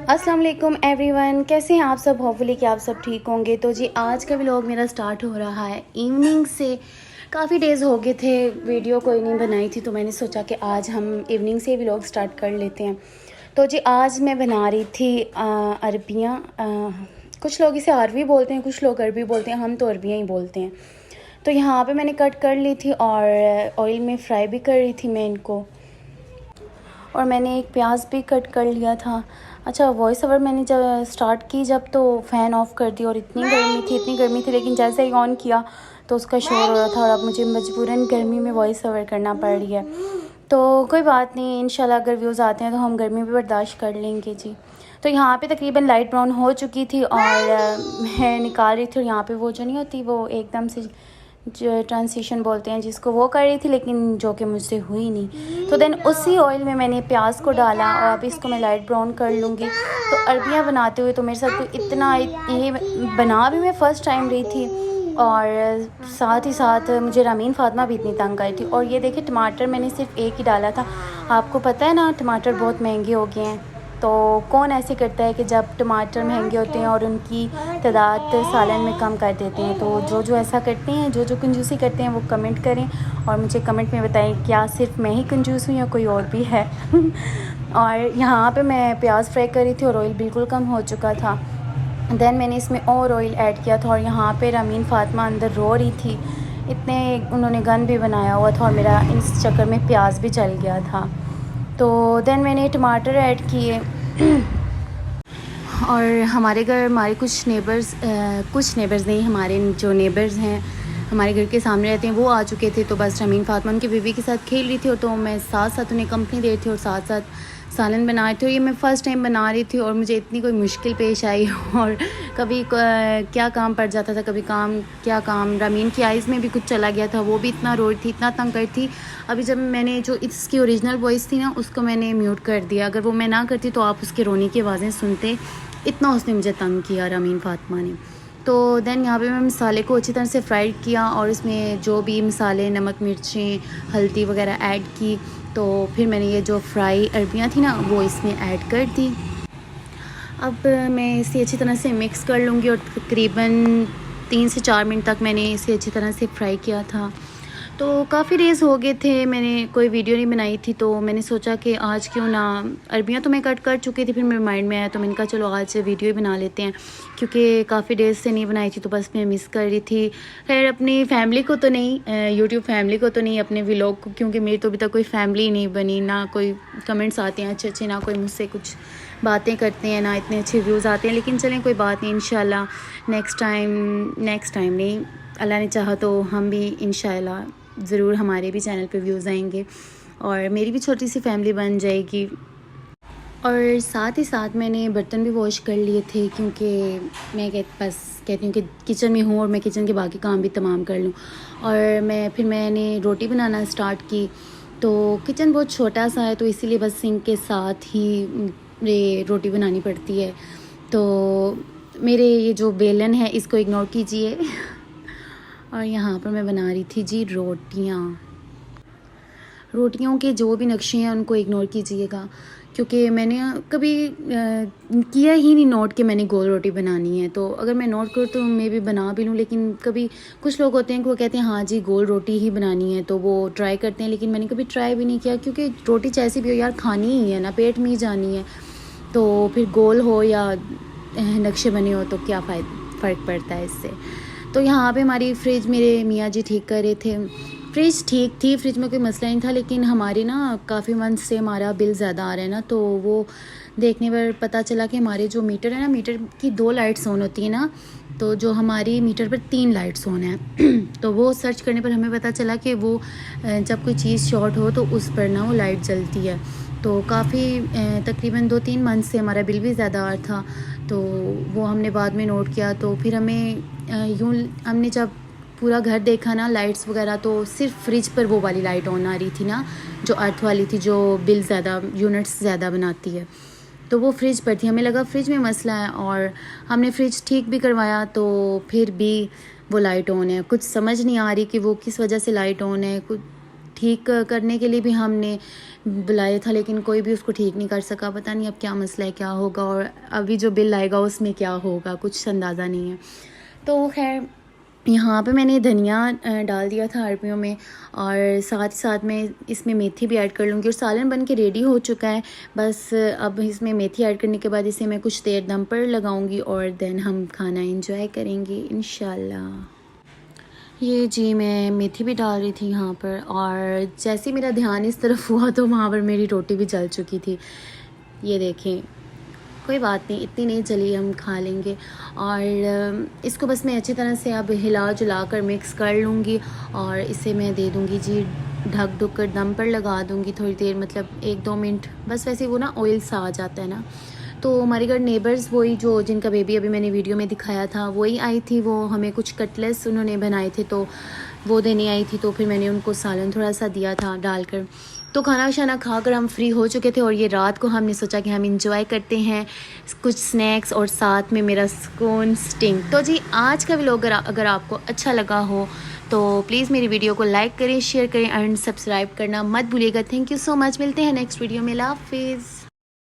अस्सलाम वालेकुम एवरीवन, कैसे हैं आप सब। होपफुली कि आप सब ठीक होंगे। तो जी आज का व्लॉग मेरा स्टार्ट हो रहा है इवनिंग से। काफ़ी डेज़ हो गए थे वीडियो कोई नहीं बनाई थी, तो मैंने सोचा कि आज हम इवनिंग से व्लॉग स्टार्ट कर लेते हैं। तो जी आज मैं बना रही थी अरबियाँ। कुछ लोग इसे अरबी बोलते हैं, कुछ लोग अरबी बोलते हैं, हम तो अरबियाँ ही बोलते हैं। तो यहाँ पे मैंने कट कर ली थी और ऑयल में फ्राई भी कर रही थी मैं इनको। और मैंने एक प्याज भी कट कर लिया था। अच्छा, वॉइस ओवर मैंने जब स्टार्ट की तो फ़ैन ऑफ़ कर दिया और इतनी गर्मी थी, लेकिन जैसे ही ऑन किया तो उसका शोर हो रहा था और अब मुझे मजबूरन गर्मी में वॉइस ओवर करना पड़ रही है। तो कोई बात नहीं, इंशाल्लाह अगर व्यूज़ आते हैं तो हम गर्मी भी बर्दाश्त कर लेंगे जी। तो यहाँ पे तकरीबन लाइट ब्राउन हो चुकी थी और मैं निकाल रही थी, और यहाँ पे वो जो नहीं होती वो एकदम से जो ट्रांसिशन बोलते हैं जिसको, वो कर रही थी, लेकिन जो कि मुझसे हुई नहीं। तो देन उसी ऑयल में मैंने प्याज को डाला और अब इसको मैं लाइट ब्राउन कर लूँगी। तो अरबियाँ बनाते हुए तो मेरे साथ तो इतना ये बना भी मैं फ़र्स्ट टाइम रही थी, और साथ ही साथ मुझे रामीन फ़ातिमा भी इतनी तंग आई थी। और ये देखिए टमाटर मैंने सिर्फ एक ही डाला था। आपको पता है ना टमाटर बहुत महंगे हो गए हैं, तो कौन ऐसे करता है कि जब टमाटर महंगे होते हैं और उनकी तादाद सालन में कम कर देते हैं। तो जो ऐसा करते हैं, जो कंजूसी करते हैं, वो कमेंट करें और मुझे कमेंट में बताएं क्या सिर्फ मैं ही कंजूस हूँ या कोई और भी है। और यहाँ पे मैं प्याज फ्राई कर रही थी और ऑयल बिल्कुल कम हो चुका था। देन मैंने इसमें और ऑयल ऐड किया था, और यहाँ पे रामीन फ़ातिमा अंदर रो रही थी, इतने उन्होंने गन भी बनाया हुआ था और मेरा इस चक्कर में प्याज भी जल गया था। तो देन मैंने टमाटर ऐड किए। और हमारे घर हमारे कुछ नेबर्स नहीं, हमारे जो नेबर्स हैं हमारे घर के सामने रहते हैं, वो आ चुके थे। तो बस रामीन फ़ातिमा उनकी बीवी के साथ खेल रही थी, और तो मैं साथ साथ उन्हें कंपनी दे रही थी और साथ साथ सालन बना रही थी। और ये मैं फ़र्स्ट टाइम बना रही थी और मुझे इतनी कोई मुश्किल पेश आई, और कभी क्या काम पड़ जाता था, कभी काम रामीन की आइज़ में भी कुछ चला गया था, वो भी इतना रो रही थी, इतना तंग कर थी। अभी जब मैंने जो इसकी ओरिजिनल वॉइस थी ना, उसको मैंने म्यूट कर दिया। अगर वो मैं ना करती तो आप उसके रोने की आवाज़ें सुनते, इतना उसने मुझे तंग किया रामीन फ़ातिमा ने। तो देन यहाँ पे मैं मसाले को अच्छी तरह से फ्राई किया और इसमें जो भी मसाले, नमक, मिर्चें, हल्दी वगैरह ऐड की। तो फिर मैंने ये जो फ्राई अरबियाँ थी ना, वो इसमें ऐड कर दी। अब मैं इसे अच्छी तरह से मिक्स कर लूँगी और तकरीबन 3 से 4 मिनट तक मैंने इसे अच्छी तरह से फ्राई किया था। तो काफ़ी डेज़ हो गए थे मैंने कोई वीडियो नहीं बनाई थी, तो मैंने सोचा कि आज क्यों ना, अरबियाँ तो मैं कट कर चुकी थी, फिर मेरे माइंड में आया तो मैंने कहा चलो आज वीडियो ही बना लेते हैं, क्योंकि काफ़ी डेज़ से नहीं बनाई थी, तो बस मैं मिस कर रही थी। खैर अपनी फैमिली को तो नहीं, यूट्यूब फैमिली को तो नहीं, अपने व्लॉग को, क्योंकि मेरी तो अभी तक कोई फैमिली नहीं बनी, ना कोई कमेंट्स आते हैं अच्छे, ना कोई मुझसे कुछ बातें करते हैं, ना इतने अच्छे व्यूज़ आते हैं। लेकिन चलें कोई बात नहीं, इंशाल्लाह नेक्स्ट टाइम नहीं, अल्लाह ने चाहा तो हम भी इंशाल्लाह ज़रूर, हमारे भी चैनल पे व्यूज़ आएंगे और मेरी भी छोटी सी फैमिली बन जाएगी। और साथ ही साथ मैंने बर्तन भी वॉश कर लिए थे, क्योंकि मैं कहती हूँ कि किचन में हूँ और मैं किचन के बाकी काम भी तमाम कर लूँ। और मैंने रोटी बनाना स्टार्ट की। तो किचन बहुत छोटा सा है, तो इसीलिए बस सिंक के साथ ही ये रोटी बनानी पड़ती है। तो मेरे ये जो बेलन है इसको इग्नोर कीजिए। और यहाँ पर मैं बना रही थी जी रोटियों के जो भी नक्शे हैं उनको इग्नोर कीजिएगा, क्योंकि मैंने कभी किया ही नहीं नोट कि मैंने गोल रोटी बनानी है। तो अगर मैं नोट करूँ तो मैं भी बना भी लूँ, लेकिन कभी कुछ लोग होते हैं कि वो कहते हैं हाँ जी गोल रोटी ही बनानी है, तो वो ट्राई करते हैं, लेकिन मैंने कभी ट्राई भी नहीं किया, क्योंकि रोटी जैसी भी हो यार खानी ही है ना, पेट में ही जानी है। तो फिर गोल हो या नक्शे बने हो तो क्या फ़र्क पड़ता है इससे। तो यहाँ पे हमारी फ्रिज मेरे मियाँ जी ठीक कर रहे थे। फ्रिज ठीक थी, फ्रिज में कोई मसला नहीं था, लेकिन हमारी ना काफ़ी मंथ से हमारा बिल ज़्यादा आ रहा है ना, तो वो देखने पर पता चला कि हमारे जो मीटर है ना, मीटर की 2 लाइट्स ऑन होती है ना, तो जो हमारी मीटर पर 3 लाइट्स ऑन है। तो वो सर्च करने पर हमें पता चला कि वो जब कोई चीज़ शॉर्ट हो तो उस पर ना वो लाइट जलती है। तो काफ़ी तकरीबन 2-3 मंथ से हमारा बिल भी ज़्यादा आ रहा था, तो वो हमने बाद में नोट किया। तो फिर हमने जब पूरा घर देखा ना लाइट्स वगैरह, तो सिर्फ फ्रिज पर वो वाली लाइट ऑन आ रही थी ना, जो अर्थ वाली थी, जो बिल ज़्यादा यूनिट्स ज़्यादा बनाती है, तो वो फ्रिज पर थी। हमें लगा फ्रिज में मसला है और हमने फ्रिज ठीक भी करवाया, तो फिर भी वो लाइट ऑन है। कुछ समझ नहीं आ रही कि वो किस वजह से लाइट ऑन है। कुछ ठीक करने के लिए भी हमने बुलाया था, लेकिन कोई भी उसको ठीक नहीं कर सका। पता नहीं अब क्या मसला है, क्या होगा, और अभी जो बिल आएगा उसमें क्या होगा, कुछ अंदाज़ा नहीं है। तो खैर यहाँ पे मैंने धनिया डाल दिया था अरबियों में, और साथ ही साथ में इसमें मेथी भी ऐड कर लूँगी, और सालन बन के रेडी हो चुका है। बस अब इसमें मेथी ऐड करने के बाद इसे मैं कुछ देर दम पर लगाऊँगी और देन हम खाना इंजॉय करेंगे इंशाल्लाह। ये जी मैं मेथी भी डाल रही थी यहाँ पर, और जैसे मेरा ध्यान इस तरफ हुआ तो वहाँ पर मेरी रोटी भी जल चुकी थी। ये देखें, कोई बात नहीं, इतनी नहीं जली, हम खा लेंगे। और इसको बस मैं अच्छी तरह से अब हिला जुला कर मिक्स कर लूँगी, और इसे मैं दे दूँगी जी ढक ढुक कर दम पर लगा दूँगी थोड़ी देर, मतलब 1-2 मिनट बस। वैसे वो ना ऑयल सा आ जाता है ना। तो हमारे घर नेबर्स वही जो जिनका बेबी अभी मैंने वीडियो में दिखाया था वही आई थी, वो हमें कुछ कटलेट्स उन्होंने बनाए थे तो वो देने आई थी। तो फिर मैंने उनको सालन थोड़ा सा दिया था डालकर। तो खाना शाना खाकर हम फ्री हो चुके थे, और ये रात को हमने सोचा कि हम इंजॉय करते हैं कुछ स्नैक्स और साथ में मेरा सुकून स्टिंग। तो जी आज का व्लॉग अगर आपको अच्छा लगा हो तो प्लीज़ मेरी वीडियो को लाइक करें, शेयर करें एंड सब्सक्राइब करना मत भूलिएगा। थैंक यू सो मच, मिलते हैं नेक्स्ट वीडियो में। अल्लाह हाफिज़।